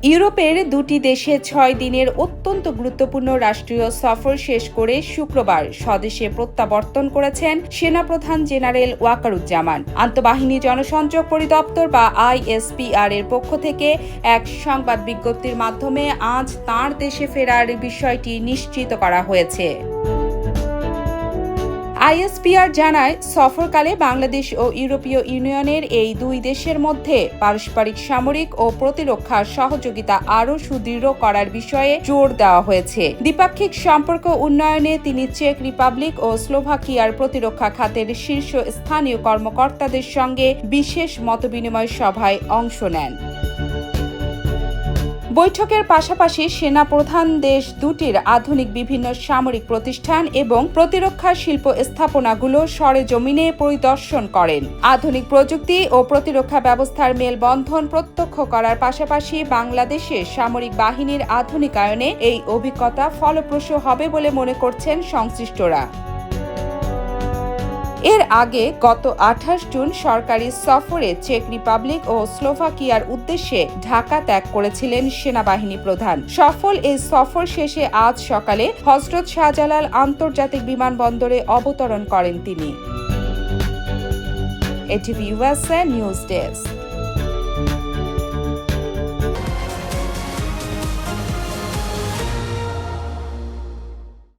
ইউরোপের দুটি দেশে ৬ দিনের অত্যন্ত গুরুত্বপূর্ণ রাষ্ট্রীয় সফর শেষ করে শুক্রবার স্বদেশে প্রত্যাবর্তন করেছেন সেনাপ্রধান জেনারেল ওয়াকারুজ্জামান। আন্তঃবাহিনী জনসংযোগ পরিদপ্তর বা আইএসপিআর এর পক্ষ থেকে এক সংবাদ বিজ্ঞপ্তির মাধ্যমে আজ তাঁর দেশে ফেরার বিষয়টি নিশ্চিত করা হয়েছে। আইএসপিআর জানায়, সফরকালে বাংলাদেশ ও ইউরোপীয় ইউনিয়নের এই দুই দেশের মধ্যে পারস্পরিক সামরিক ও প্রতিরক্ষা সহযোগিতা আরও সুদৃঢ় করার বিষয়ে জোর দেওয়া হয়েছে। দ্বিপাক্ষিক সম্পর্ক উন্নয়নে তিনি চেক রিপাবলিক ও স্লোভাকিয়ার প্রতিরক্ষা খাতের শীর্ষস্থানীয় কর্মকর্তাদের সঙ্গে বিশেষ মতবিনিময় সভায় অংশ নেন। বৈঠকের পাশাপাশি সেনাপ্রধান দেশ দুটির আধুনিক বিভিন্ন সামরিক প্রতিষ্ঠান এবং প্রতিরক্ষা শিল্প স্থাপনাগুলো সরেজমিনে পরিদর্শন করেন। আধুনিক প্রযুক্তি ও প্রতিরক্ষা ব্যবস্থার মেলবন্ধন প্রত্যক্ষ করার পাশাপাশি বাংলাদেশের সামরিক বাহিনীর আধুনিকায়নে এই অভিজ্ঞতা ফলপ্রসূ হবে বলে মনে করছেন সংশ্লিষ্টরা। এর আগে গত ২৮ জুন সরকারি সফরে চেক রিপাবলিক ও স্লোভাকিয়ার উদ্দেশ্যে ঢাকা ত্যাগ করেছিলেন সেনাবাহিনী প্রধান। সফল এই সফর শেষে আজ সকালে হযরত শাহজালাল আন্তর্জাতিক বিমানবন্দরে অবতরণ করেন তিনি। ATV USA news desk.